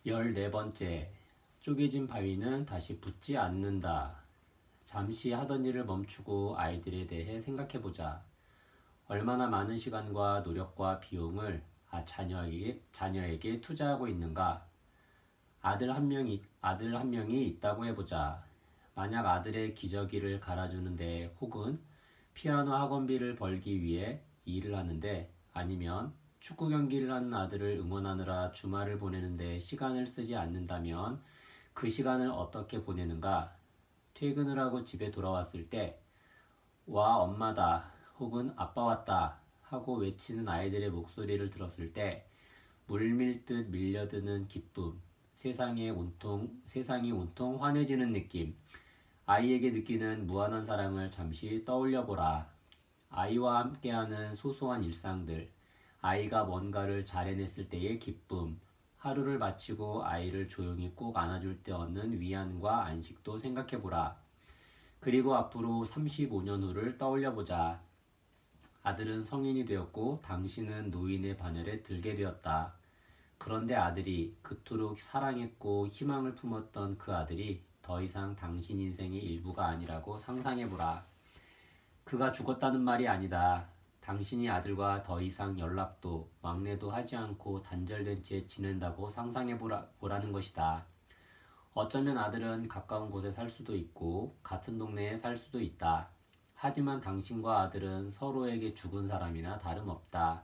14번째, 쪼개진 바위는 다시 붙지 않는다. 잠시 하던 일을 멈추고 아이들에 대해 생각해보자. 얼마나 많은 시간과 노력과 비용을 자녀에게 투자하고 있는가? 아들 한 명이 있다고 해보자. 만약 아들의 기저귀를 갈아주는데 혹은 피아노 학원비를 벌기 위해 일을 하는데 아니면 축구 경기를 하는 아들을 응원하느라 주말을 보내는데 시간을 쓰지 않는다면 그 시간을 어떻게 보내는가? 퇴근을 하고 집에 돌아왔을 때 와 엄마다 혹은 아빠 왔다 하고 외치는 아이들의 목소리를 들었을 때 물밀듯 밀려드는 기쁨, 세상이 온통 환해지는 느낌, 아이에게 느끼는 무한한 사랑을 잠시 떠올려 보라. 아이와 함께하는 소소한 일상들, 아이가 뭔가를 잘 해냈을 때의 기쁨, 하루를 마치고 아이를 조용히 꼭 안아줄 때 얻는 위안과 안식도 생각해보라. 그리고 앞으로 35년 후를 떠올려보자. 아들은 성인이 되었고 당신은 노인의 반열에 들게 되었다. 그런데 아들이 그토록 사랑했고 희망을 품었던 그 아들이 더 이상 당신 인생의 일부가 아니라고 상상해보라. 그가 죽었다는 말이 아니다. 당신이 아들과 더 이상 연락도 왕래도 하지 않고 단절된 채 지낸다고 상상해보라는 것이다. 어쩌면 아들은 가까운 곳에 살 수도 있고 같은 동네에 살 수도 있다. 하지만 당신과 아들은 서로에게 죽은 사람이나 다름없다.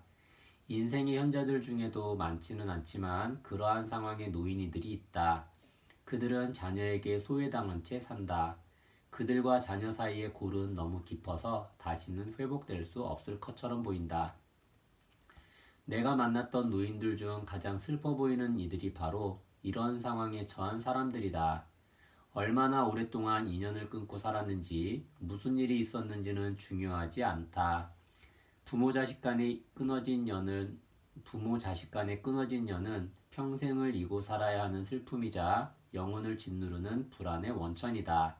인생의 현자들 중에도 많지는 않지만 그러한 상황의 노인이들이 있다. 그들은 자녀에게 소외당한 채 산다. 그들과 자녀 사이의 골은 너무 깊어서 다시는 회복될 수 없을 것처럼 보인다. 내가 만났던 노인들 중 가장 슬퍼 보이는 이들이 바로 이런 상황에 처한 사람들이다. 얼마나 오랫동안 인연을 끊고 살았는지, 무슨 일이 있었는지는 중요하지 않다. 부모 자식 간의 끊어진 연은 평생을 이고 살아야 하는 슬픔이자 영혼을 짓누르는 불안의 원천이다.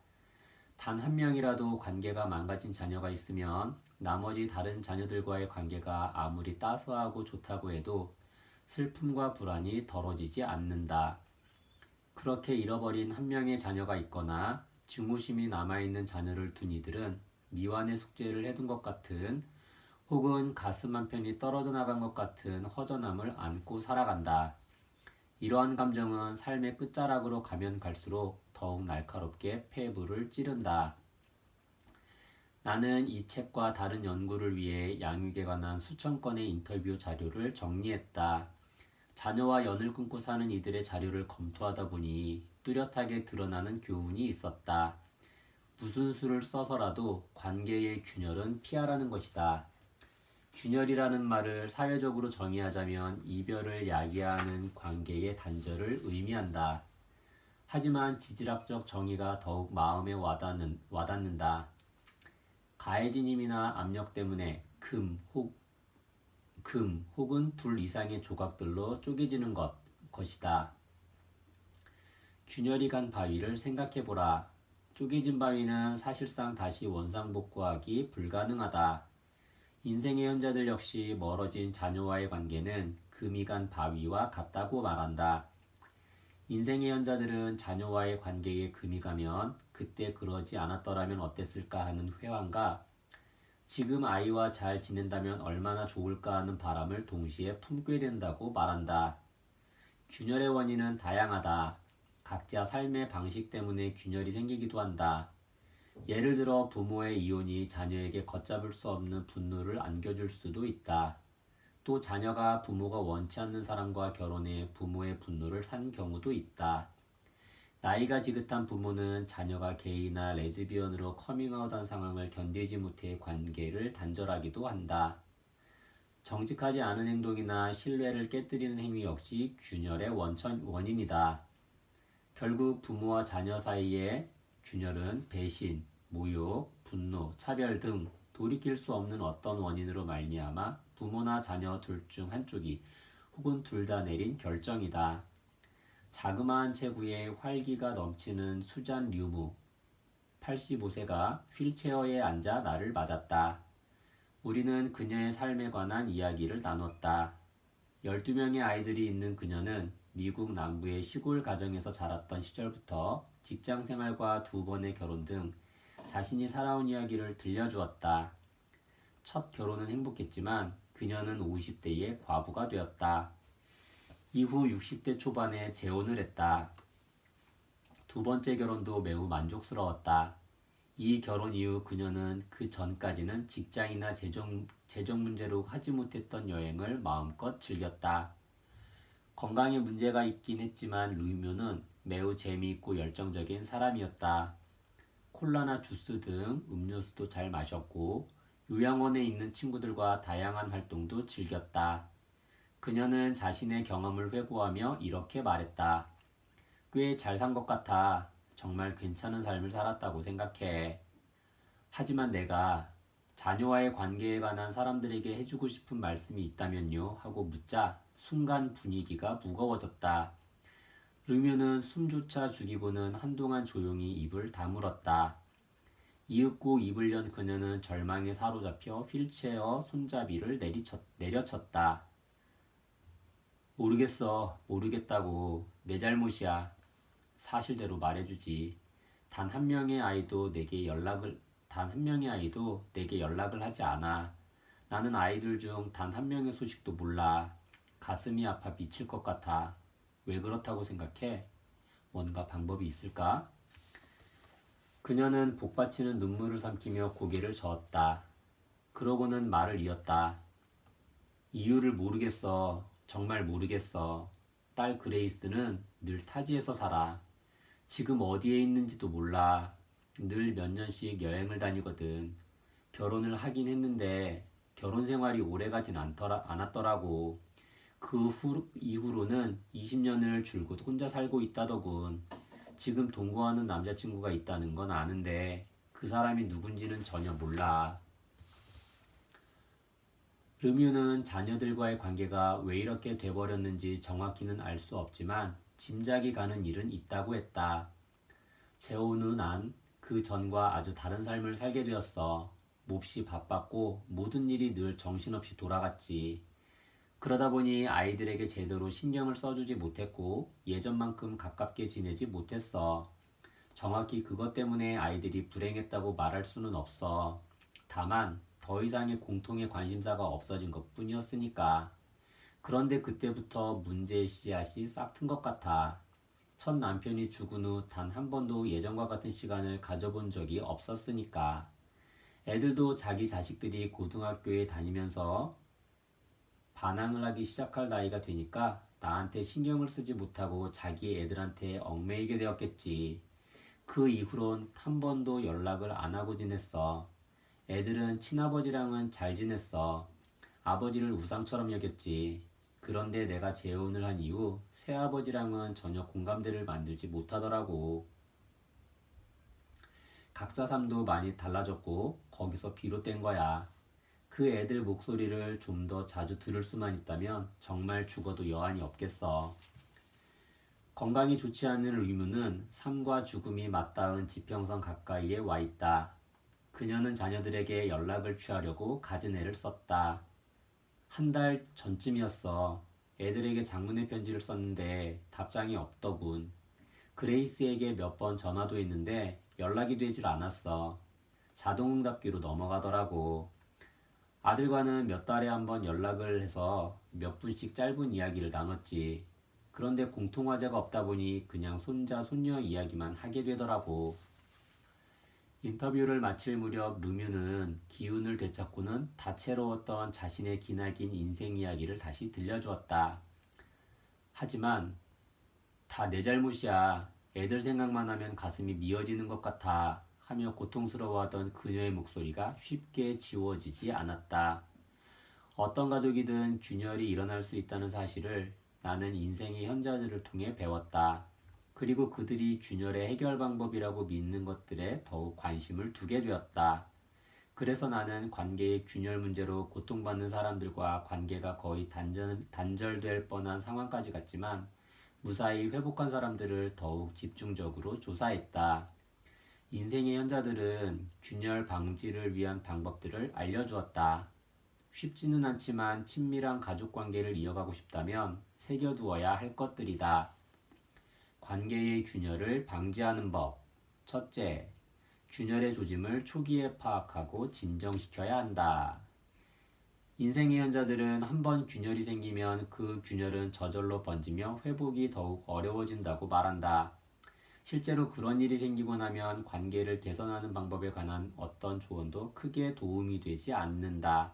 단 한 명이라도 관계가 망가진 자녀가 있으면 나머지 다른 자녀들과의 관계가 아무리 따스하고 좋다고 해도 슬픔과 불안이 덜어지지 않는다. 그렇게 잃어버린 한 명의 자녀가 있거나 증오심이 남아있는 자녀를 둔 이들은 미완의 숙제를 해둔 것 같은 혹은 가슴 한편이 떨어져 나간 것 같은 허전함을 안고 살아간다. 이러한 감정은 삶의 끝자락으로 가면 갈수록 더욱 날카롭게 폐부를 찌른다. 나는 이 책과 다른 연구를 위해 양육에 관한 수천 건의 인터뷰 자료를 정리했다. 자녀와 연을 끊고 사는 이들의 자료를 검토하다 보니 뚜렷하게 드러나는 교훈이 있었다. 무슨 수를 써서라도 관계의 균열은 피하라는 것이다. 균열이라는 말을 사회적으로 정의하자면 이별을 야기하는 관계의 단절을 의미한다. 하지만 지질학적 정의가 더욱 마음에 와닿는다. 가해진 힘이나 압력 때문에 금 혹은 둘 이상의 조각들로 쪼개지는 것이다. 균열이 간 바위를 생각해보라. 쪼개진 바위는 사실상 다시 원상복구하기 불가능하다. 인생의 현자들 역시 멀어진 자녀와의 관계는 금이 간 바위와 같다고 말한다. 인생의 현자들은 자녀와의 관계에 금이 가면 그때 그러지 않았더라면 어땠을까 하는 회한과 지금 아이와 잘 지낸다면 얼마나 좋을까 하는 바람을 동시에 품게 된다고 말한다. 균열의 원인은 다양하다. 각자 삶의 방식 때문에 균열이 생기기도 한다. 예를 들어 부모의 이혼이 자녀에게 걷잡을 수 없는 분노를 안겨줄 수도 있다. 또 자녀가 부모가 원치 않는 사람과 결혼해 부모의 분노를 산 경우도 있다. 나이가 지긋한 부모는 자녀가 게이나 레즈비언으로 커밍아웃한 상황을 견디지 못해 관계를 단절하기도 한다. 정직하지 않은 행동이나 신뢰를 깨뜨리는 행위 역시 균열의 원인이다. 결국 부모와 자녀 사이의 균열은 배신, 모욕, 분노, 차별 등 돌이킬 수 없는 어떤 원인으로 말미암아 부모나 자녀 둘 중 한쪽이 혹은 둘 다 내린 결정이다. 자그마한 체구에 활기가 넘치는 수잔 류무, 85세가 휠체어에 앉아 나를 맞았다. 우리는 그녀의 삶에 관한 이야기를 나눴다. 12명의 아이들이 있는 그녀는 미국 남부의 시골 가정에서 자랐던 시절부터 직장 생활과 2번의 결혼 등 자신이 살아온 이야기를 들려주었다. 첫 결혼은 행복했지만 그녀는 50대에 과부가 되었다. 이후 60대 초반에 재혼을 했다. 2번째 결혼도 매우 만족스러웠다. 이 결혼 이후 그녀는 그 전까지는 직장이나 재정 문제로 하지 못했던 여행을 마음껏 즐겼다. 건강에 문제가 있긴 했지만 루이묘는 매우 재미있고 열정적인 사람이었다. 콜라나 주스 등 음료수도 잘 마셨고 요양원에 있는 친구들과 다양한 활동도 즐겼다. 그녀는 자신의 경험을 회고하며 이렇게 말했다. 꽤 잘 산 것 같아. 정말 괜찮은 삶을 살았다고 생각해. 하지만 내가 자녀와의 관계에 관한 사람들에게 해주고 싶은 말씀이 있다면요? 하고 묻자 순간 분위기가 무거워졌다. 르뮤는 숨조차 죽이고는 한동안 조용히 입을 다물었다. 이윽고 입을 연 그녀는 절망에 사로잡혀 휠체어 손잡이를 내려쳤다. 모르겠어. 모르겠다고. 내 잘못이야. 사실대로 말해주지. 단 한 명의 아이도 내게 연락을 하지 않아. 나는 아이들 중 단 한 명의 소식도 몰라. 가슴이 아파 미칠 것 같아. 왜 그렇다고 생각해? 뭔가 방법이 있을까? 그녀는 복받치는 눈물을 삼키며 고개를 저었다. 그러고는 말을 이었다. 이유를 모르겠어. 정말 모르겠어. 딸 그레이스는 늘 타지에서 살아. 지금 어디에 있는지도 몰라. 늘 몇 년씩 여행을 다니거든. 결혼을 하긴 했는데 결혼 생활이 오래가진 않았더라고. 이후로는 20년을 줄곧 혼자 살고 있다더군. 지금 동거하는 남자친구가 있다는 건 아는데 그 사람이 누군지는 전혀 몰라. 르뮤는 자녀들과의 관계가 왜 이렇게 돼버렸는지 정확히는 알 수 없지만 짐작이 가는 일은 있다고 했다. 재혼 후 난 그 전과 아주 다른 삶을 살게 되었어. 몹시 바빴고 모든 일이 늘 정신없이 돌아갔지. 그러다 보니 아이들에게 제대로 신경을 써주지 못했고 예전만큼 가깝게 지내지 못했어. 정확히 그것 때문에 아이들이 불행했다고 말할 수는 없어. 다만 더 이상의 공통의 관심사가 없어진 것 뿐이었으니까. 그런데 그때부터 문제의 씨앗이 싹 튼 것 같아. 첫 남편이 죽은 후 단 한 번도 예전과 같은 시간을 가져본 적이 없었으니까. 애들도 자기 자식들이 고등학교에 다니면서 반항을 하기 시작할 나이가 되니까 나한테 신경을 쓰지 못하고 자기 애들한테 얽매이게 되었겠지. 그 이후론 한 번도 연락을 안 하고 지냈어. 애들은 친아버지랑은 잘 지냈어. 아버지를 우상처럼 여겼지. 그런데 내가 재혼을 한 이후 새아버지랑은 전혀 공감대를 만들지 못하더라고. 각자 삶도 많이 달라졌고 거기서 비롯된 거야. 그 애들 목소리를 좀 더 자주 들을 수만 있다면 정말 죽어도 여한이 없겠어. 건강이 좋지 않은 의무는 삶과 죽음이 맞닿은 지평선 가까이에 와 있다. 그녀는 자녀들에게 연락을 취하려고 갖은 애를 썼다. 한 달 전쯤이었어. 애들에게 장문의 편지를 썼는데 답장이 없더군. 그레이스에게 몇 번 전화도 했는데 연락이 되질 않았어. 자동응답기로 넘어가더라고. 아들과는 몇 달에 한 번 연락을 해서 몇 분씩 짧은 이야기를 나눴지. 그런데 공통화제가 없다 보니 그냥 손자, 손녀 이야기만 하게 되더라고. 인터뷰를 마칠 무렵 루뮤는 기운을 되찾고는 다채로웠던 자신의 기나긴 인생 이야기를 다시 들려주었다. 하지만 다 내 잘못이야. 애들 생각만 하면 가슴이 미어지는 것 같아. 하며 고통스러워하던 그녀의 목소리가 쉽게 지워지지 않았다. 어떤 가족이든 균열이 일어날 수 있다는 사실을 나는 인생의 현자들을 통해 배웠다. 그리고 그들이 균열의 해결 방법이라고 믿는 것들에 더욱 관심을 두게 되었다. 그래서 나는 관계의 균열 문제로 고통받는 사람들과 관계가 거의 단절될 뻔한 상황까지 갔지만 무사히 회복한 사람들을 더욱 집중적으로 조사했다. 인생의 현자들은 균열 방지를 위한 방법들을 알려주었다. 쉽지는 않지만 친밀한 가족관계를 이어가고 싶다면 새겨두어야 할 것들이다. 관계의 균열을 방지하는 법. 첫째, 균열의 조짐을 초기에 파악하고 진정시켜야 한다. 인생의 현자들은 한번 균열이 생기면 그 균열은 저절로 번지며 회복이 더욱 어려워진다고 말한다. 실제로 그런 일이 생기고 나면 관계를 개선하는 방법에 관한 어떤 조언도 크게 도움이 되지 않는다.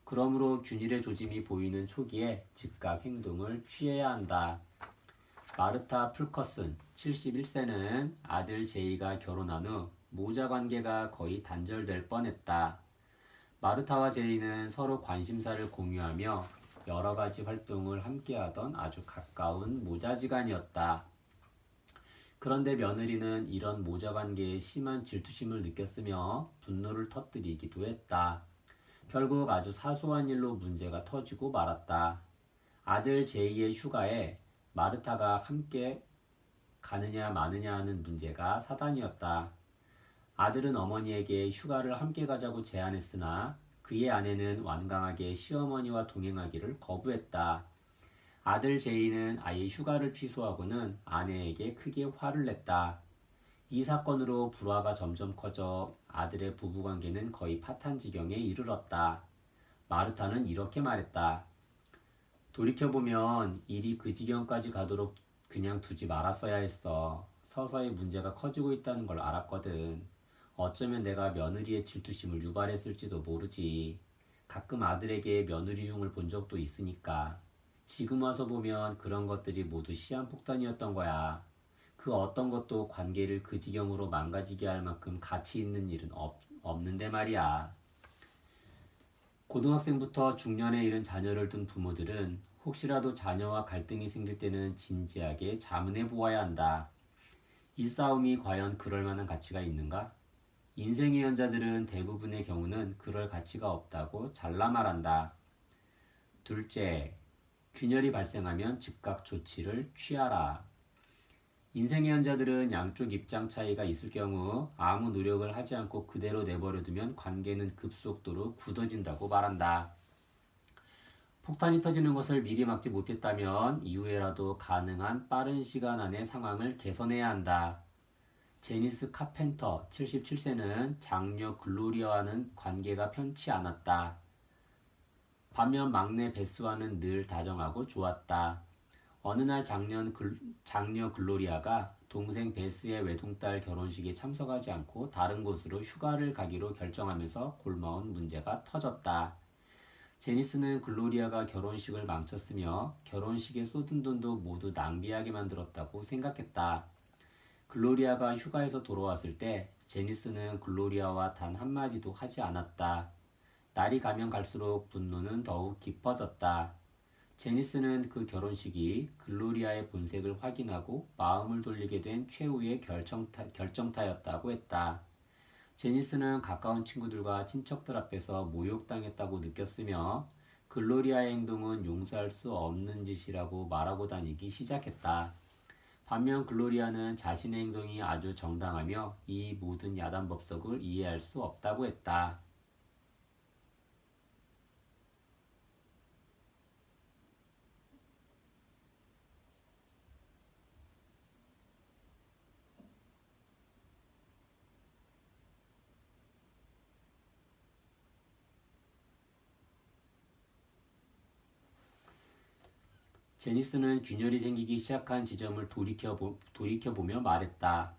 그러므로 균일의 조짐이 보이는 초기에 즉각 행동을 취해야 한다. 마르타 풀커슨 71세는 아들 제이가 결혼한 후 모자 관계가 거의 단절될 뻔했다. 마르타와 제이는 서로 관심사를 공유하며 여러 가지 활동을 함께하던 아주 가까운 모자지간이었다. 그런데 며느리는 이런 모자 관계에 심한 질투심을 느꼈으며 분노를 터뜨리기도 했다. 결국 아주 사소한 일로 문제가 터지고 말았다. 아들 제이의 휴가에 마르타가 함께 가느냐 마느냐 하는 문제가 사단이었다. 아들은 어머니에게 휴가를 함께 가자고 제안했으나 그의 아내는 완강하게 시어머니와 동행하기를 거부했다. 아들 제이는 아예 휴가를 취소하고는 아내에게 크게 화를 냈다. 이 사건으로 불화가 점점 커져 아들의 부부관계는 거의 파탄 지경에 이르렀다. 마르타는 이렇게 말했다. 돌이켜보면 일이 그 지경까지 가도록 그냥 두지 말았어야 했어. 서서히 문제가 커지고 있다는 걸 알았거든. 어쩌면 내가 며느리의 질투심을 유발했을지도 모르지. 가끔 아들에게 며느리 흉을 본 적도 있으니까. 지금 와서 보면 그런 것들이 모두 시한폭탄이었던 거야. 그 어떤 것도 관계를 그 지경으로 망가지게 할 만큼 가치 있는 일은 없는데 말이야. 고등학생부터 중년에 이른 자녀를 둔 부모들은 혹시라도 자녀와 갈등이 생길 때는 진지하게 자문해 보아야 한다. 이 싸움이 과연 그럴 만한 가치가 있는가? 인생의 현자들은 대부분의 경우는 그럴 가치가 없다고 잘라 말한다. 둘째, 균열이 발생하면 즉각 조치를 취하라. 인생의 현자들은 양쪽 입장 차이가 있을 경우 아무 노력을 하지 않고 그대로 내버려두면 관계는 급속도로 굳어진다고 말한다. 폭탄이 터지는 것을 미리 막지 못했다면 이후에라도 가능한 빠른 시간 안에 상황을 개선해야 한다. 제니스 카펜터 77세는 장녀 글로리아와는 관계가 편치 않았다. 반면 막내 베스와는 늘 다정하고 좋았다. 어느 날 장녀 글로리아가 동생 베스의 외동딸 결혼식에 참석하지 않고 다른 곳으로 휴가를 가기로 결정하면서 골마온 문제가 터졌다. 제니스는 글로리아가 결혼식을 망쳤으며 결혼식에 쏟은 돈도 모두 낭비하게 만들었다고 생각했다. 글로리아가 휴가에서 돌아왔을 때 제니스는 글로리아와 단 한마디도 하지 않았다. 날이 가면 갈수록 분노는 더욱 깊어졌다. 제니스는 그 결혼식이 글로리아의 본색을 확인하고 마음을 돌리게 된 최후의 결정타였다고 했다. 제니스는 가까운 친구들과 친척들 앞에서 모욕당했다고 느꼈으며 글로리아의 행동은 용서할 수 없는 짓이라고 말하고 다니기 시작했다. 반면 글로리아는 자신의 행동이 아주 정당하며 이 모든 야단법석을 이해할 수 없다고 했다. 제니스는 균열이 생기기 시작한 지점을 돌이켜보며 말했다.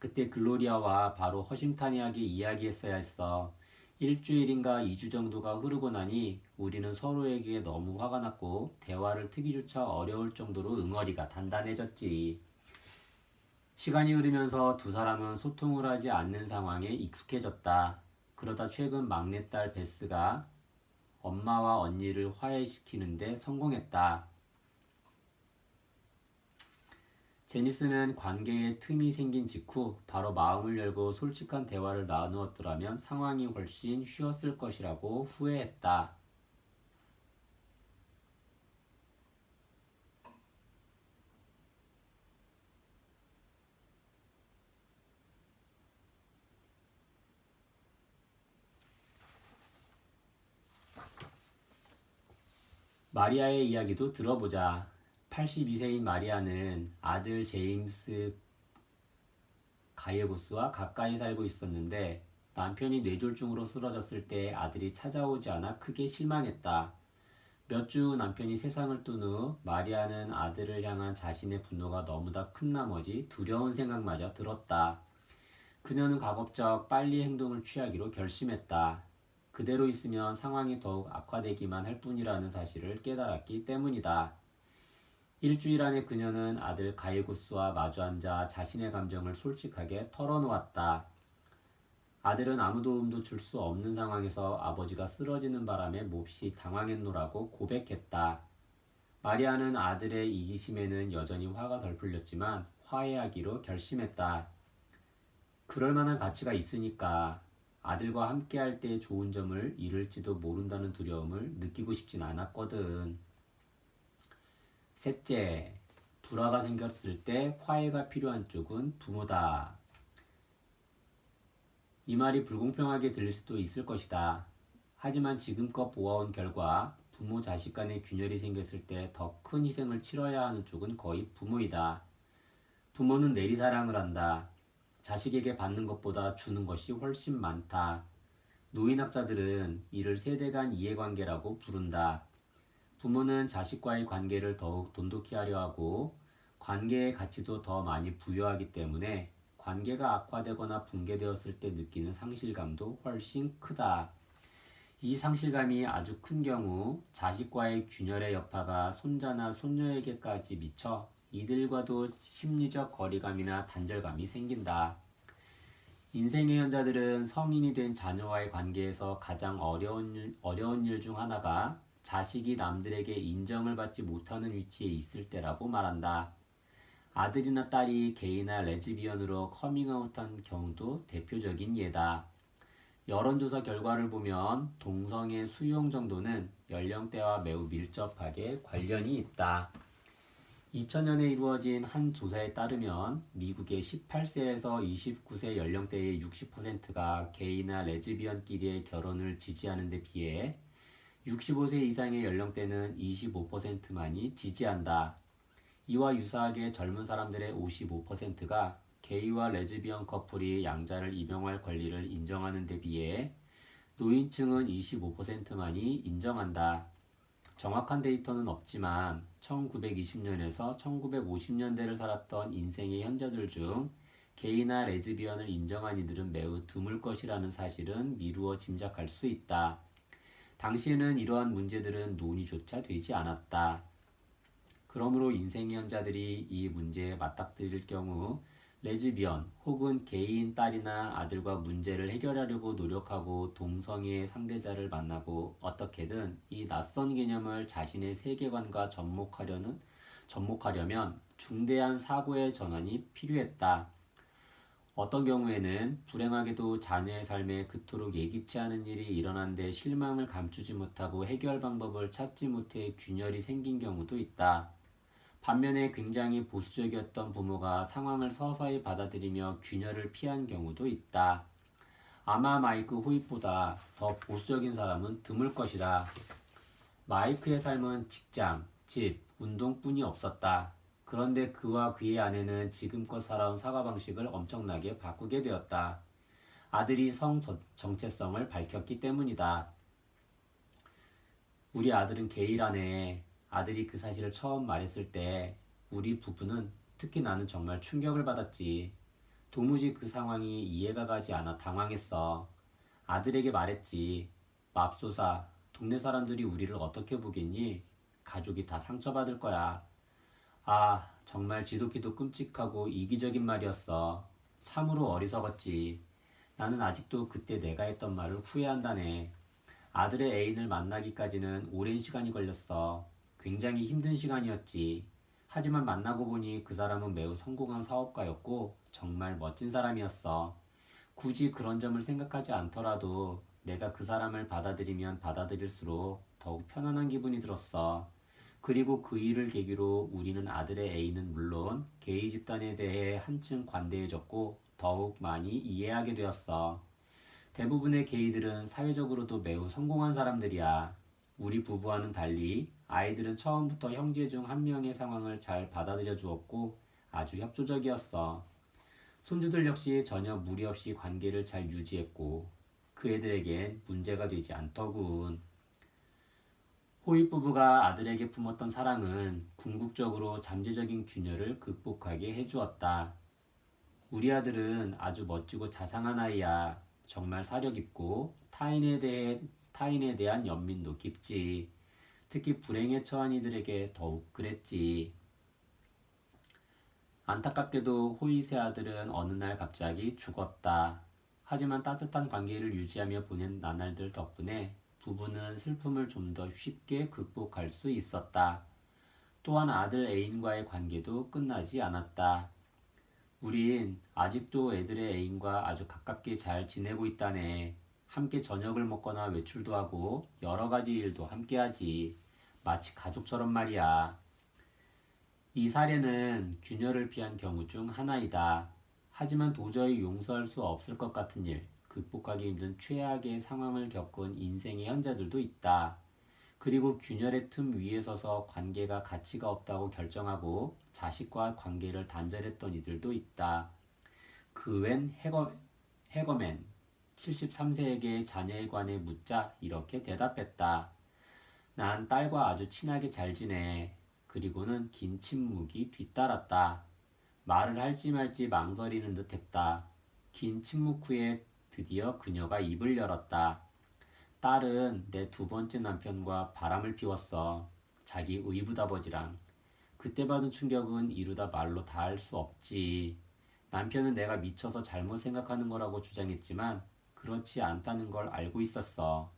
그때 글로리아와 바로 허심탄회하게 이야기했어야 했어. 일주일인가 2주 정도가 흐르고 나니 우리는 서로에게 너무 화가 났고 대화를 트기조차 어려울 정도로 응어리가 단단해졌지. 시간이 흐르면서 두 사람은 소통을 하지 않는 상황에 익숙해졌다. 그러다 최근 막내딸 베스가 엄마와 언니를 화해시키는데 성공했다. 제니스는 관계에 틈이 생긴 직후 바로 마음을 열고 솔직한 대화를 나누었더라면 상황이 훨씬 쉬웠을 것이라고 후회했다. 마리아의 이야기도 들어보자. 82세인 마리아는 아들 제임스 가이어구스와 가까이 살고 있었는데 남편이 뇌졸중으로 쓰러졌을 때 아들이 찾아오지 않아 크게 실망했다. 몇 주 남편이 세상을 뜬 후 마리아는 아들을 향한 자신의 분노가 너무나 큰 나머지 두려운 생각마저 들었다. 그녀는 가급적 빨리 행동을 취하기로 결심했다. 그대로 있으면 상황이 더욱 악화되기만 할 뿐이라는 사실을 깨달았기 때문이다. 일주일 안에 그녀는 아들 가이구스와 마주 앉아 자신의 감정을 솔직하게 털어놓았다. 아들은 아무 도움도 줄 수 없는 상황에서 아버지가 쓰러지는 바람에 몹시 당황했노라고 고백했다. 마리아는 아들의 이기심에는 여전히 화가 덜 풀렸지만 화해하기로 결심했다. 그럴 만한 가치가 있으니까 아들과 함께할 때의 좋은 점을 잃을지도 모른다는 두려움을 느끼고 싶진 않았거든. 셋째, 불화가 생겼을 때 화해가 필요한 쪽은 부모다. 이 말이 불공평하게 들릴 수도 있을 것이다. 하지만 지금껏 보아온 결과 부모 자식 간의 균열이 생겼을 때 더 큰 희생을 치러야 하는 쪽은 거의 부모이다. 부모는 내리사랑을 한다. 자식에게 받는 것보다 주는 것이 훨씬 많다. 노인학자들은 이를 세대 간 이해관계라고 부른다. 부모는 자식과의 관계를 더욱 돈독히 하려 하고 관계의 가치도 더 많이 부여하기 때문에 관계가 악화되거나 붕괴되었을 때 느끼는 상실감도 훨씬 크다. 이 상실감이 아주 큰 경우 자식과의 균열의 여파가 손자나 손녀에게까지 미쳐 이들과도 심리적 거리감이나 단절감이 생긴다. 인생의 현자들은 성인이 된 자녀와의 관계에서 가장 어려운 일 중 하나가 자식이 남들에게 인정을 받지 못하는 위치에 있을 때라고 말한다. 아들이나 딸이 게이나 레즈비언으로 커밍아웃한 경우도 대표적인 예다. 여론조사 결과를 보면 동성애 수용 정도는 연령대와 매우 밀접하게 관련이 있다. 2000년에 이루어진 한 조사에 따르면 미국의 18세에서 29세 연령대의 60%가 게이나 레즈비언끼리의 결혼을 지지하는 데 비해 65세 이상의 연령대는 25%만이 지지한다. 이와 유사하게 젊은 사람들의 55%가 게이와 레즈비언 커플이 양자를 입양할 권리를 인정하는 데 비해 노인층은 25%만이 인정한다. 정확한 데이터는 없지만 1920년에서 1950년대를 살았던 인생의 현자들 중 게이나 레즈비언을 인정한 이들은 매우 드물 것이라는 사실은 미루어 짐작할 수 있다. 당시에는 이러한 문제들은 논의조차 되지 않았다. 그러므로 인생의 현자들이 이 문제에 맞닥뜨릴 경우 레즈비언 혹은 게이인 딸이나 아들과 문제를 해결하려고 노력하고 동성애 상대자를 만나고 어떻게든 이 낯선 개념을 자신의 세계관과 접목하려면 중대한 사고의 전환이 필요했다. 어떤 경우에는 불행하게도 자녀의 삶에 그토록 예기치 않은 일이 일어난 데 실망을 감추지 못하고 해결 방법을 찾지 못해 균열이 생긴 경우도 있다. 반면에 굉장히 보수적이었던 부모가 상황을 서서히 받아들이며 균열을 피한 경우도 있다. 아마 마이크 호입보다 더 보수적인 사람은 드물 것이다. 마이크의 삶은 직장, 집, 운동뿐이 없었다. 그런데 그와 그의 아내는 지금껏 살아온 사고방식을 엄청나게 바꾸게 되었다. 아들이 성 정체성을 밝혔기 때문이다. 우리 아들은 게이라네. 아들이 그 사실을 처음 말했을 때 우리 부부는, 특히 나는 정말 충격을 받았지. 도무지 그 상황이 이해가 가지 않아 당황했어. 아들에게 말했지. 맙소사, 동네 사람들이 우리를 어떻게 보겠니? 가족이 다 상처받을 거야. 아, 정말 지독히도 끔찍하고 이기적인 말이었어. 참으로 어리석었지. 나는 아직도 그때 내가 했던 말을 후회한다네. 아들의 애인을 만나기까지는 오랜 시간이 걸렸어. 굉장히 힘든 시간이었지. 하지만 만나고 보니 그 사람은 매우 성공한 사업가였고 정말 멋진 사람이었어. 굳이 그런 점을 생각하지 않더라도 내가 그 사람을 받아들이면 받아들일수록 더욱 편안한 기분이 들었어. 그리고 그 일을 계기로 우리는 아들의 애인은 물론 게이 집단에 대해 한층 관대해졌고 더욱 많이 이해하게 되었어. 대부분의 게이들은 사회적으로도 매우 성공한 사람들이야. 우리 부부와는 달리 아이들은 처음부터 형제 중 한 명의 상황을 잘 받아들여 주었고 아주 협조적이었어. 손주들 역시 전혀 무리 없이 관계를 잘 유지했고 그 애들에겐 문제가 되지 않더군. 호입 부부가 아들에게 품었던 사랑은 궁극적으로 잠재적인 균열을 극복하게 해주었다. 우리 아들은 아주 멋지고 자상한 아이야. 정말 사려 깊고 타인에 대한 연민도 깊지. 특히 불행에 처한 이들에게 더욱 그랬지. 안타깝게도 호잇의 아들은 어느 날 갑자기 죽었다. 하지만 따뜻한 관계를 유지하며 보낸 나날들 덕분에 부부는 슬픔을 좀 더 쉽게 극복할 수 있었다. 또한 아들 애인과의 관계도 끝나지 않았다. 우린 아직도 애들의 애인과 아주 가깝게 잘 지내고 있다네. 함께 저녁을 먹거나 외출도 하고 여러 가지 일도 함께 하지. 마치 가족처럼 말이야. 이 사례는 균열을 피한 경우 중 하나이다. 하지만 도저히 용서할 수 없을 것 같은 일, 극복하기 힘든 최악의 상황을 겪은 인생의 현자들도 있다. 그리고 균열의 틈 위에 서서 관계가 가치가 없다고 결정하고 자식과 관계를 단절했던 이들도 있다. 그 웬 해거맨 73세에게 자녀에 관해 묻자 이렇게 대답했다. 난 딸과 아주 친하게 잘 지내. 그리고는 긴 침묵이 뒤따랐다. 말을 할지 말지 망설이는 듯 했다. 긴 침묵 후에 드디어 그녀가 입을 열었다. 딸은 내 두 번째 남편과 바람을 피웠어. 자기 의붓아버지랑. 그때 받은 충격은 이루다 말로 다 할 수 없지. 남편은 내가 미쳐서 잘못 생각하는 거라고 주장했지만 그렇지 않다는 걸 알고 있었어.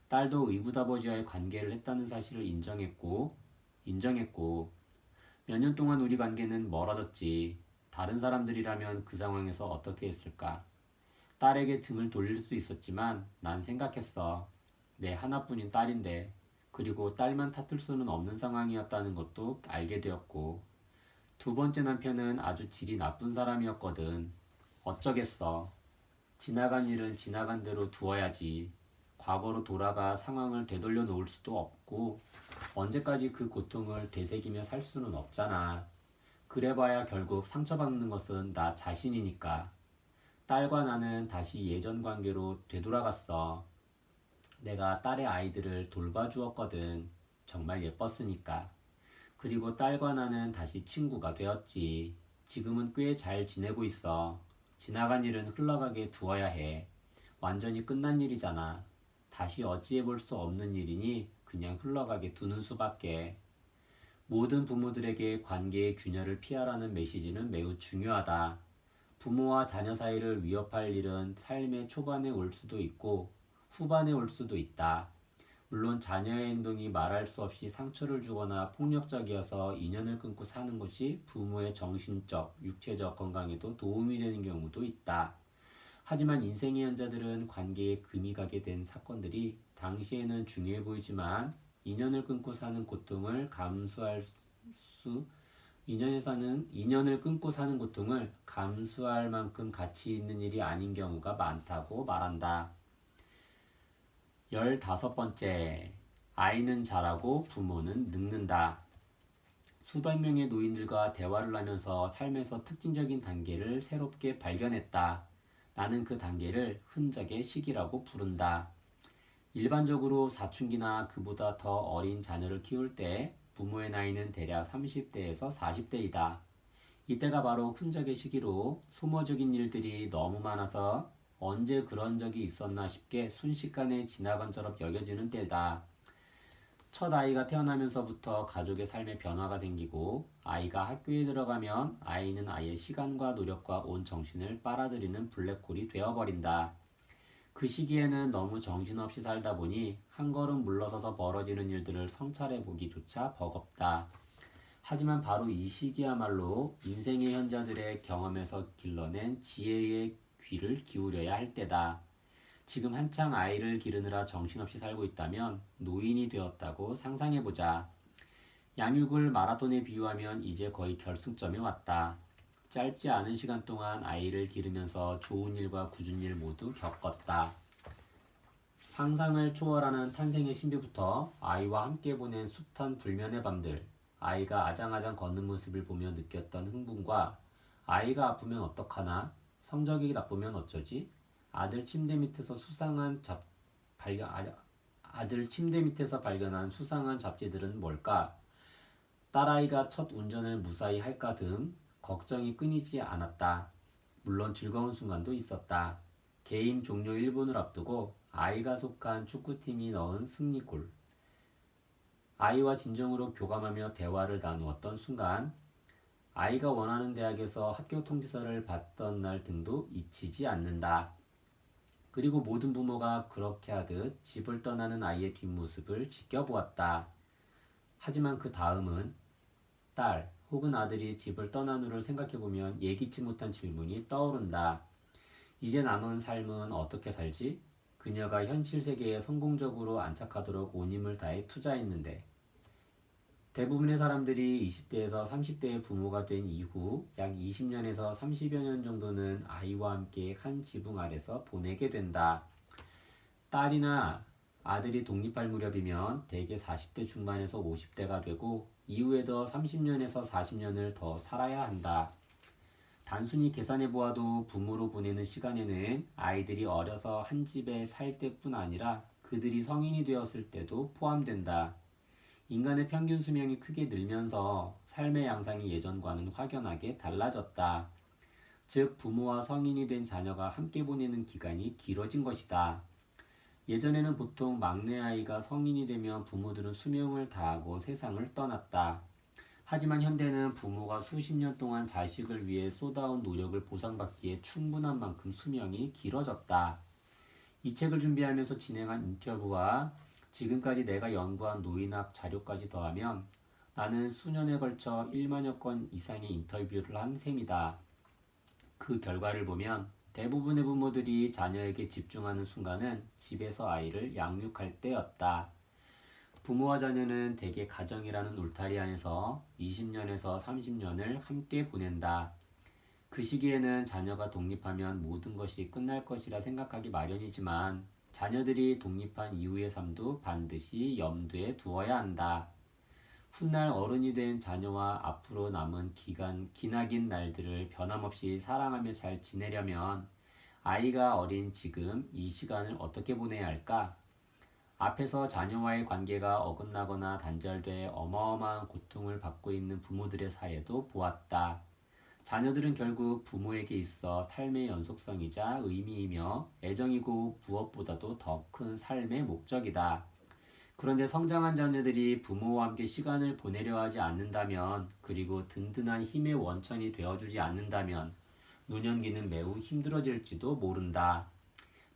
딸도 의붓아버지와의 관계를 했다는 사실을 인정했고 몇 년 동안 우리 관계는 멀어졌지. 다른 사람들이라면 그 상황에서 어떻게 했을까? 딸에게 등을 돌릴 수 있었지만 난 생각했어. 내 하나뿐인 딸인데. 그리고 딸만 탓할 수는 없는 상황이었다는 것도 알게 되었고 두 번째 남편은 아주 질이 나쁜 사람이었거든. 어쩌겠어. 지나간 일은 지나간 대로 두어야지. 과거로 돌아가 상황을 되돌려 놓을 수도 없고 언제까지 그 고통을 되새기며 살 수는 없잖아. 그래봐야 결국 상처받는 것은 나 자신이니까. 딸과 나는 다시 예전 관계로 되돌아갔어. 내가 딸의 아이들을 돌봐주었거든. 정말 예뻤으니까. 그리고 딸과 나는 다시 친구가 되었지. 지금은 꽤 잘 지내고 있어. 지나간 일은 흘러가게 두어야 해. 완전히 끝난 일이잖아. 다시 어찌해 볼 수 없는 일이니 그냥 흘러가게 두는 수밖에. 모든 부모들에게 관계의 균열을 피하라는 메시지는 매우 중요하다. 부모와 자녀 사이를 위협할 일은 삶의 초반에 올 수도 있고 후반에 올 수도 있다. 물론 자녀의 행동이 말할 수 없이 상처를 주거나 폭력적이어서 인연을 끊고 사는 것이 부모의 정신적, 육체적 건강에도 도움이 되는 경우도 있다. 하지만 인생의 현자들은 관계에 금이 가게 된 사건들이 당시에는 중요해 보이지만 인연을 끊고 사는 고통을 인연을 끊고 사는 고통을 감수할 만큼 가치 있는 일이 아닌 경우가 많다고 말한다. 15번째, 아이는 자라고 부모는 늙는다. 수백 명의 노인들과 대화를 하면서 삶에서 특징적인 단계를 새롭게 발견했다. 나는 그 단계를 흔적의 시기라고 부른다. 일반적으로 사춘기나 그보다 더 어린 자녀를 키울 때 부모의 나이는 대략 30대에서 40대이다. 이때가 바로 흔적의 시기로 소모적인 일들이 너무 많아서 언제 그런 적이 있었나 싶게 순식간에 지나간 처럼 여겨지는 때다. 첫 아이가 태어나면서부터 가족의 삶에 변화가 생기고 아이가 학교에 들어가면 아이는 아예 시간과 노력과 온 정신을 빨아들이는 블랙홀이 되어버린다. 그 시기에는 너무 정신없이 살다 보니 한 걸음 물러서서 벌어지는 일들을 성찰해 보기조차 버겁다. 하지만 바로 이 시기야말로 인생의 현자들의 경험에서 길러낸 지혜의 귀를 기울여야 할 때다. 지금 한창 아이를 기르느라 정신없이 살고 있다면 노인이 되었다고 상상해보자. 양육을 마라톤에 비유하면 이제 거의 결승점에 왔다. 짧지 않은 시간 동안 아이를 기르면서 좋은 일과 굳은 일 모두 겪었다. 상상을 초월하는 탄생의 신비부터 아이와 함께 보낸 숱한 불면의 밤들, 아이가 아장아장 걷는 모습을 보며 느꼈던 흥분과 아이가 아프면 어떡하나, 성적이 나쁘면 어쩌지, 아들 침대 밑에서 아들 침대 밑에서 발견한 수상한 잡지들은 뭘까, 딸아이가 첫 운전을 무사히 할까 등 걱정이 끊이지 않았다. 물론 즐거운 순간도 있었다. 게임 종료 1분을 앞두고 아이가 속한 축구팀이 넣은 승리골. 아이와 진정으로 교감하며 대화를 나누었던 순간, 아이가 원하는 대학에서 합격 통지서를 받던 날 등도 잊히지 않는다. 그리고 모든 부모가 그렇게 하듯 집을 떠나는 아이의 뒷모습을 지켜보았다. 하지만 그 다음은 딸 혹은 아들이 집을 떠난 후를 생각해보면 예기치 못한 질문이 떠오른다. 이제 남은 삶은 어떻게 살지? 그녀가 현실 세계에 성공적으로 안착하도록 온 힘을 다해 투자했는데, 대부분의 사람들이 20대에서 30대의 부모가 된 이후 약 20년에서 30여 년 정도는 아이와 함께 한 지붕 아래서 보내게 된다. 딸이나 아들이 독립할 무렵이면 대개 40대 중반에서 50대가 되고 이후에도 30년에서 40년을 더 살아야 한다. 단순히 계산해 보아도 부모로 보내는 시간에는 아이들이 어려서 한 집에 살 때뿐 아니라 그들이 성인이 되었을 때도 포함된다. 인간의 평균 수명이 크게 늘면서 삶의 양상이 예전과는 확연하게 달라졌다. 즉, 부모와 성인이 된 자녀가 함께 보내는 기간이 길어진 것이다. 예전에는 보통 막내 아이가 성인이 되면 부모들은 수명을 다하고 세상을 떠났다. 하지만 현대는 부모가 수십 년 동안 자식을 위해 쏟아온 노력을 보상받기에 충분한 만큼 수명이 길어졌다. 이 책을 준비하면서 진행한 인터뷰와 지금까지 내가 연구한 노인학 자료까지 더하면 나는 수년에 걸쳐 1만여 건 이상의 인터뷰를 한 셈이다. 그 결과를 보면 대부분의 부모들이 자녀에게 집중하는 순간은 집에서 아이를 양육할 때였다. 부모와 자녀는 대개 가정이라는 울타리 안에서 20년에서 30년을 함께 보낸다. 그 시기에는 자녀가 독립하면 모든 것이 끝날 것이라 생각하기 마련이지만 자녀들이 독립한 이후의 삶도 반드시 염두에 두어야 한다. 훗날 어른이 된 자녀와 앞으로 남은 기나긴 날들을 변함없이 사랑하며 잘 지내려면 아이가 어린 지금 이 시간을 어떻게 보내야 할까? 앞에서 자녀와의 관계가 어긋나거나 단절돼 어마어마한 고통을 받고 있는 부모들의 사례도 보았다. 자녀들은 결국 부모에게 있어 삶의 연속성이자 의미이며 애정이고 무엇보다도 더 큰 삶의 목적이다. 그런데 성장한 자녀들이 부모와 함께 시간을 보내려 하지 않는다면, 그리고 든든한 힘의 원천이 되어주지 않는다면 노년기는 매우 힘들어질지도 모른다.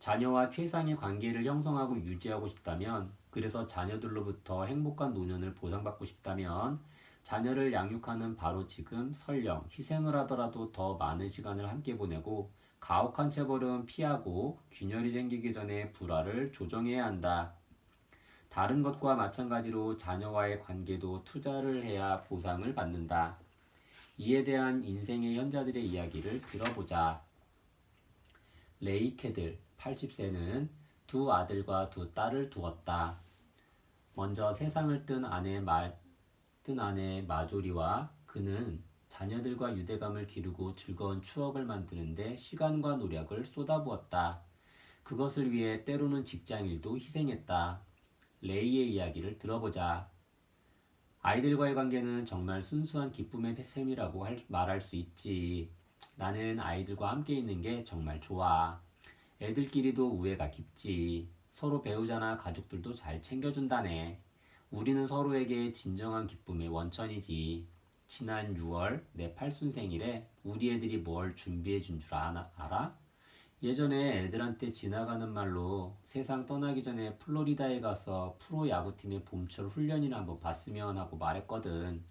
자녀와 최상의 관계를 형성하고 유지하고 싶다면, 그래서 자녀들로부터 행복한 노년을 보상받고 싶다면 자녀를 양육하는 바로 지금 설령 희생을 하더라도 더 많은 시간을 함께 보내고 가혹한 체벌은 피하고 균열이 생기기 전에 불화를 조정해야 한다. 다른 것과 마찬가지로 자녀와의 관계도 투자를 해야 보상을 받는다. 이에 대한 인생의 현자들의 이야기를 들어보자. 레이 캐들 80세는 두 아들과 두 딸을 두었다. 먼저 세상을 뜬 아내 마조리와 그는 자녀들과 유대감을 기르고 즐거운 추억을 만드는데 시간과 노력을 쏟아부었다. 그것을 위해 때로는 직장일도 희생했다. 레이의 이야기를 들어보자. 아이들과의 관계는 정말 순수한 기쁨의 셈이라고 말할 수 있지. 나는 아이들과 함께 있는 게 정말 좋아. 애들끼리도 우애가 깊지. 서로 배우자나 가족들도 잘 챙겨준다네. 우리는 서로에게 진정한 기쁨의 원천이지. 지난 6월 내 팔순 생일에 우리 애들이 뭘 준비해 준 줄 알아? 예전에 애들한테 지나가는 말로 세상 떠나기 전에 플로리다에 가서 프로 야구팀의 봄철 훈련이나 한번 봤으면 하고 말했거든.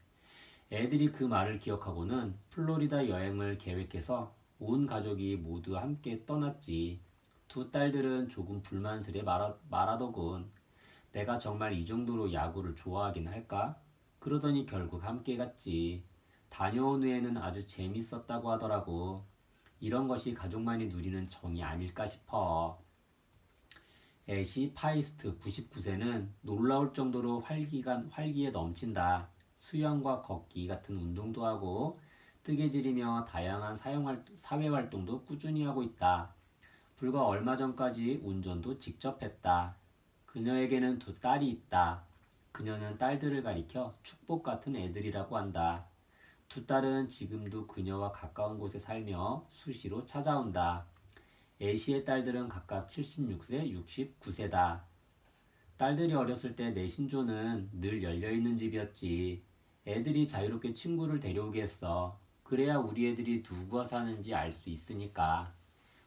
애들이 그 말을 기억하고는 플로리다 여행을 계획해서 온 가족이 모두 함께 떠났지. 두 딸들은 조금 불만스레 말하더군. 내가 정말 이 정도로 야구를 좋아하긴 할까? 그러더니 결국 함께 갔지. 다녀온 후에는 아주 재밌었다고 하더라고. 이런 것이 가족만이 누리는 정이 아닐까 싶어. 애시 파이스트 99세는 놀라울 정도로 활기에 넘친다. 수영과 걷기 같은 운동도 하고 뜨개질이며 다양한 사회활동도 꾸준히 하고 있다. 불과 얼마 전까지 운전도 직접 했다. 그녀에게는 두 딸이 있다. 그녀는 딸들을 가리켜 축복 같은 애들이라고 한다. 두 딸은 지금도 그녀와 가까운 곳에 살며 수시로 찾아온다. 애시의 딸들은 각각 76세, 69세다. 딸들이 어렸을 때 내 신조는 늘 열려있는 집이었지. 애들이 자유롭게 친구를 데려오게 했어. 그래야 우리 애들이 누구와 사는지 알 수 있으니까.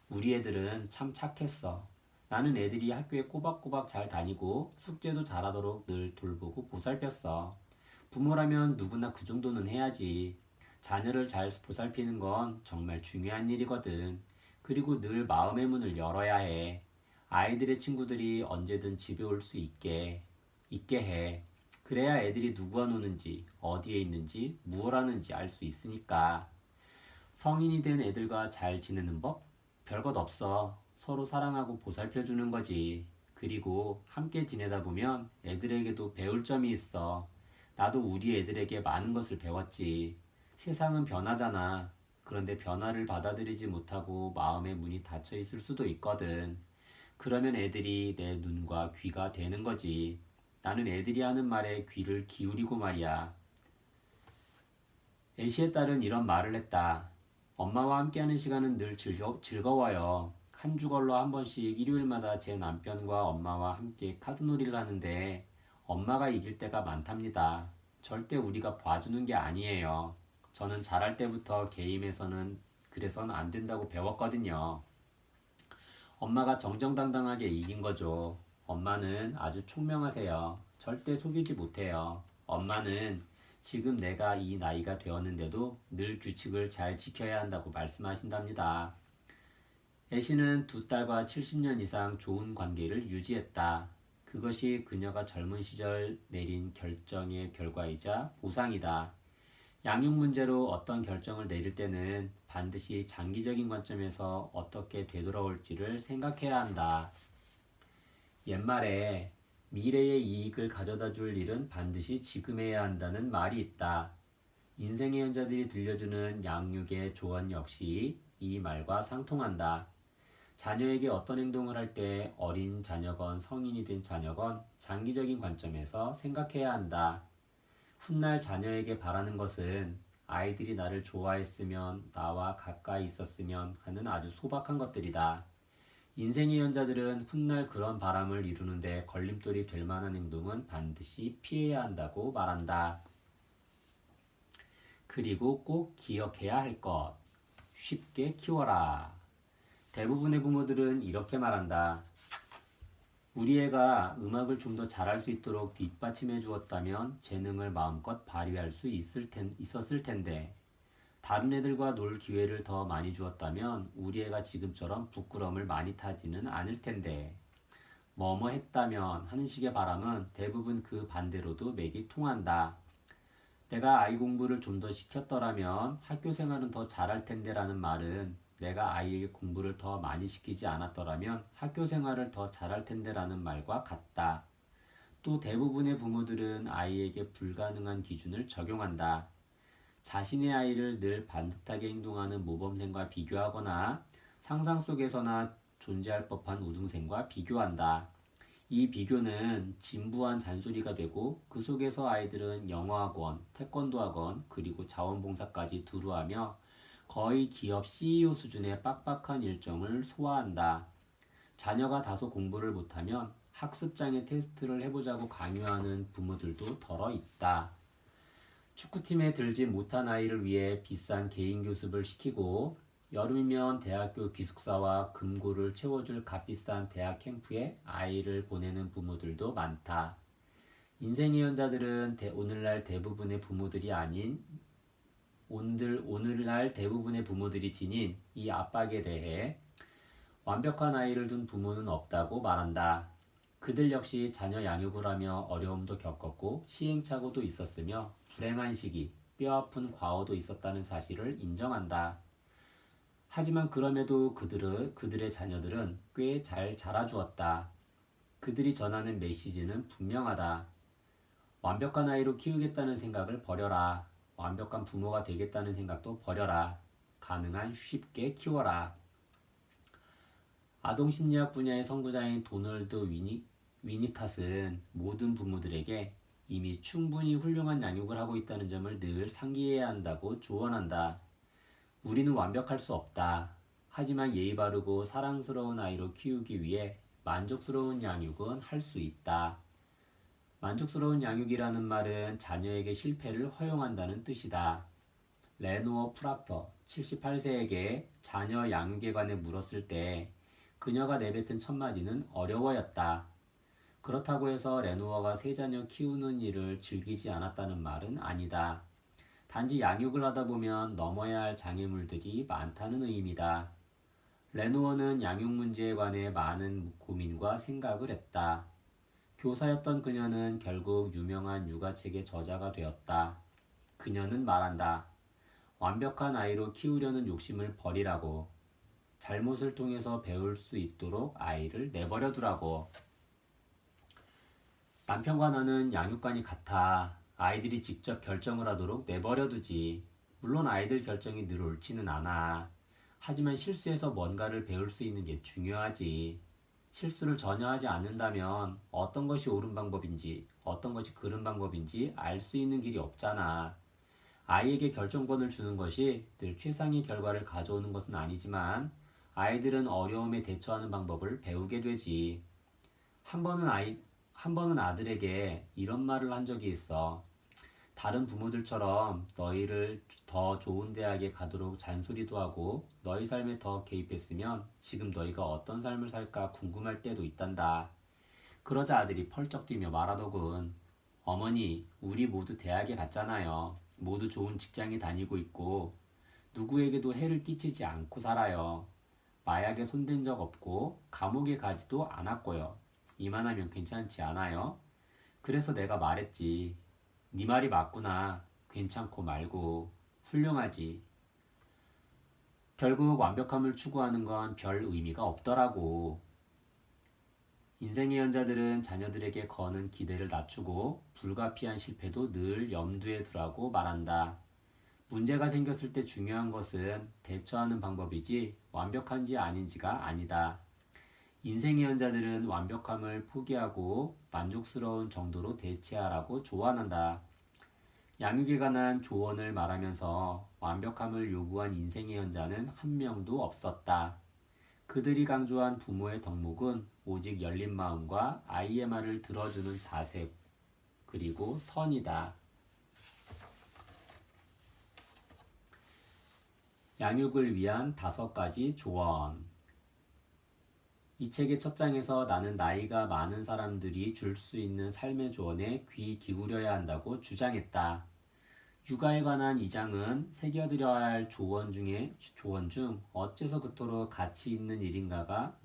우리 애들은 참 착했어. 나는 애들이 학교에 꼬박꼬박 잘 다니고 숙제도 잘하도록 늘 돌보고 보살폈어. 부모라면 누구나 그 정도는 해야지. 자녀를 잘 보살피는 건 정말 중요한 일이거든. 그리고 늘 마음의 문을 열어야 해. 아이들의 친구들이 언제든 집에 올 수 있게 해. 그래야 애들이 누구와 노는지, 어디에 있는지, 무엇 하는지 알 수 있으니까. 성인이 된 애들과 잘 지내는 법? 별것 없어. 서로 사랑하고 보살펴주는 거지. 그리고 함께 지내다 보면 애들에게도 배울 점이 있어. 나도 우리 애들에게 많은 것을 배웠지. 세상은 변하잖아. 그런데 변화를 받아들이지 못하고 마음의 문이 닫혀 있을 수도 있거든. 그러면 애들이 내 눈과 귀가 되는 거지. 나는 애들이 하는 말에 귀를 기울이고 말이야. 애시의 딸은 이런 말을 했다. 엄마와 함께하는 시간은 늘 즐거워요. 한 주걸로 한 번씩 일요일마다 제 남편과 엄마와 함께 카드놀이를 하는데 엄마가 이길 때가 많답니다. 절대 우리가 봐주는 게 아니에요. 저는 자랄 때부터 게임에서는 그래서는 안 된다고 배웠거든요. 엄마가 정정당당하게 이긴 거죠. 엄마는 아주 총명하세요. 절대 속이지 못해요. 엄마는 지금 내가 이 나이가 되었는데도 늘 규칙을 잘 지켜야 한다고 말씀하신답니다. 애시는 두 딸과 70년 이상 좋은 관계를 유지했다. 그것이 그녀가 젊은 시절 내린 결정의 결과이자 보상이다. 양육 문제로 어떤 결정을 내릴 때는 반드시 장기적인 관점에서 어떻게 되돌아올지를 생각해야 한다. 옛말에 미래의 이익을 가져다 줄 일은 반드시 지금 해야 한다는 말이 있다. 인생의 현자들이 들려주는 양육의 조언 역시 이 말과 상통한다. 자녀에게 어떤 행동을 할 때 어린 자녀건 성인이 된 자녀건 장기적인 관점에서 생각해야 한다. 훗날 자녀에게 바라는 것은 아이들이 나를 좋아했으면 나와 가까이 있었으면 하는 아주 소박한 것들이다. 인생의 연자들은 훗날 그런 바람을 이루는데 걸림돌이 될 만한 행동은 반드시 피해야 한다고 말한다. 그리고 꼭 기억해야 할 것. 쉽게 키워라. 대부분의 부모들은 이렇게 말한다. 우리 애가 음악을 좀 더 잘할 수 있도록 뒷받침해 주었다면 재능을 마음껏 발휘할 수 있었을 텐데 다른 애들과 놀 기회를 더 많이 주었다면 우리 애가 지금처럼 부끄러움을 많이 타지는 않을 텐데 뭐뭐 했다면 하는 식의 바람은 대부분 그 반대로도 맥이 통한다. 내가 아이 공부를 좀 더 시켰더라면 학교 생활은 더 잘할 텐데 라는 말은 내가 아이에게 공부를 더 많이 시키지 않았더라면 학교 생활을 더 잘할 텐데 라는 말과 같다. 또 대부분의 부모들은 아이에게 불가능한 기준을 적용한다. 자신의 아이를 늘 반듯하게 행동하는 모범생과 비교하거나 상상 속에서나 존재할 법한 우등생과 비교한다. 이 비교는 진부한 잔소리가 되고 그 속에서 아이들은 영어학원, 태권도학원, 그리고 자원봉사까지 두루하며 거의 기업 CEO 수준의 빡빡한 일정을 소화한다. 자녀가 다소 공부를 못하면 학습장애 테스트를 해보자고 강요하는 부모들도 덜어 있다. 축구팀에 들지 못한 아이를 위해 비싼 개인 교습을 시키고 여름이면 대학교 기숙사와 금고를 채워줄 값비싼 대학 캠프에 아이를 보내는 부모들도 많다. 인생의 연자들은 오늘날 대부분의 부모들이 아닌 오늘날 대부분의 부모들이 지닌 이 압박에 대해 완벽한 아이를 둔 부모는 없다고 말한다. 그들 역시 자녀 양육을 하며 어려움도 겪었고 시행착오도 있었으며 불행한 시기, 뼈아픈 과오도 있었다는 사실을 인정한다. 하지만 그럼에도 그들의 자녀들은 꽤 잘 자라주었다. 그들이 전하는 메시지는 분명하다. 완벽한 아이로 키우겠다는 생각을 버려라. 완벽한 부모가 되겠다는 생각도 버려라. 가능한 쉽게 키워라. 아동심리학 분야의 선구자인 도널드 위니캇은 모든 부모들에게 이미 충분히 훌륭한 양육을 하고 있다는 점을 늘 상기해야 한다고 조언한다. 우리는 완벽할 수 없다. 하지만 예의 바르고 사랑스러운 아이로 키우기 위해 만족스러운 양육은 할 수 있다. 만족스러운 양육이라는 말은 자녀에게 실패를 허용한다는 뜻이다. 레노어 프락터 78세에게 자녀 양육에 관해 물었을 때 그녀가 내뱉은 첫 마디는 어려워였다. 그렇다고 해서 레노어가 세 자녀 키우는 일을 즐기지 않았다는 말은 아니다. 단지 양육을 하다 보면 넘어야 할 장애물들이 많다는 의미다. 레노어는 양육 문제에 관해 많은 고민과 생각을 했다. 교사였던 그녀는 결국 유명한 육아책의 저자가 되었다. 그녀는 말한다. 완벽한 아이로 키우려는 욕심을 버리라고. 잘못을 통해서 배울 수 있도록 아이를 내버려 두라고. 남편과 나는 양육관이 같아. 아이들이 직접 결정을 하도록 내버려 두지. 물론 아이들 결정이 늘 옳지는 않아. 하지만 실수해서 뭔가를 배울 수 있는 게 중요하지. 실수를 전혀 하지 않는다면 어떤 것이 옳은 방법인지, 어떤 것이 그른 방법인지 알 수 있는 길이 없잖아. 아이에게 결정권을 주는 것이 늘 최상의 결과를 가져오는 것은 아니지만 아이들은 어려움에 대처하는 방법을 배우게 되지. 한 번은 아들에게 이런 말을 한 적이 있어. 다른 부모들처럼 너희를 더 좋은 대학에 가도록 잔소리도 하고 너희 삶에 더 개입했으면 지금 너희가 어떤 삶을 살까 궁금할 때도 있단다. 그러자 아들이 펄쩍 뛰며 말하더군. 어머니, 우리 모두 대학에 갔잖아요. 모두 좋은 직장에 다니고 있고 누구에게도 해를 끼치지 않고 살아요. 마약에 손댄 적 없고 감옥에 가지도 않았고요. 이만하면 괜찮지 않아요? 그래서 내가 말했지. 네 말이 맞구나. 괜찮고 말고 훌륭하지. 결국 완벽함을 추구하는 건 별 의미가 없더라고. 인생의 연자들은 자녀들에게 거는 기대를 낮추고 불가피한 실패도 늘 염두에 두라고 말한다. 문제가 생겼을 때 중요한 것은 대처하는 방법이지 완벽한지 아닌지가 아니다. 인생의 연자들은 완벽함을 포기하고 만족스러운 정도로 대체하라고 조언한다. 양육에 관한 조언을 말하면서 완벽함을 요구한 인생의 연자는 한 명도 없었다. 그들이 강조한 부모의 덕목은 오직 열린 마음과 아이의 말을 들어주는 자세 그리고 선이다. 양육을 위한 5가지 조언. 이 책의 첫 장에서 나는 나이가 많은 사람들이 줄 수 있는 삶의 조언에 귀 기울여야 한다고 주장했다. 육아에 관한 이 장은 새겨들여야 할 조언 중 어째서 그토록 가치 있는 일인가가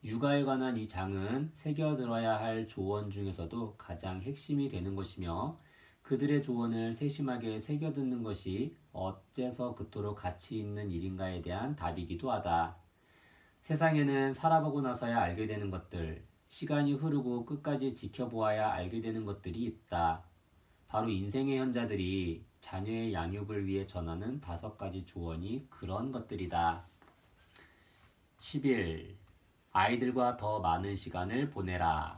육아에 관한 이 장은 새겨들어야 할 조언 중에서도 가장 핵심이 되는 것이며 그들의 조언을 세심하게 새겨듣는 것이 어째서 그토록 가치 있는 일인가에 대한 답이기도 하다. 세상에는 살아보고 나서야 알게 되는 것들, 시간이 흐르고 끝까지 지켜보아야 알게 되는 것들이 있다. 바로 인생의 현자들이 자녀의 양육을 위해 전하는 5가지 조언이 그런 것들이다. 10일. 아이들과 더 많은 시간을 보내라.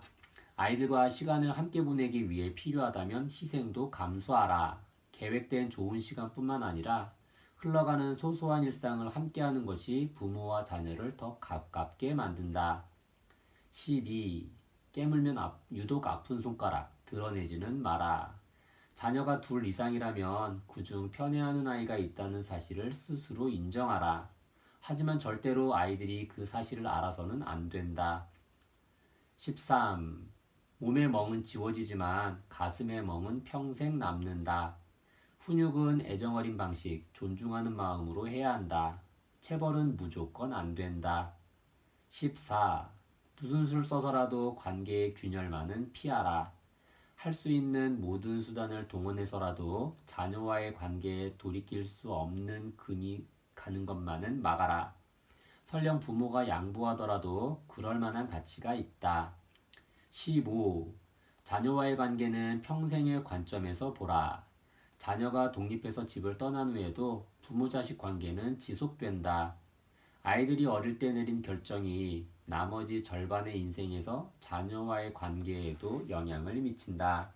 아이들과 시간을 함께 보내기 위해 필요하다면 희생도 감수하라. 계획된 좋은 시간뿐만 아니라 흘러가는 소소한 일상을 함께하는 것이 부모와 자녀를 더 가깝게 만든다. 12. 깨물면 유독 아픈 손가락 드러내지는 마라. 자녀가 2 이상이라면 그중 편애하는 아이가 있다는 사실을 스스로 인정하라. 하지만 절대로 아이들이 그 사실을 알아서는 안 된다. 13. 몸의 멍은 지워지지만 가슴의 멍은 평생 남는다. 훈육은 애정어린 방식, 존중하는 마음으로 해야 한다. 체벌은 무조건 안 된다. 14. 무슨 수를 써서라도 관계의 균열만은 피하라. 할 수 있는 모든 수단을 동원해서라도 자녀와의 관계에 돌이킬 수 없는 근이 가는 것만은 막아라. 설령 부모가 양보하더라도 그럴 만한 가치가 있다. 15. 자녀와의 관계는 평생의 관점에서 보라. 자녀가 독립해서 집을 떠난 후에도 부모 자식 관계는 지속된다. 아이들이 어릴 때 내린 결정이 나머지 절반의 인생에서 자녀와의 관계에도 영향을 미친다.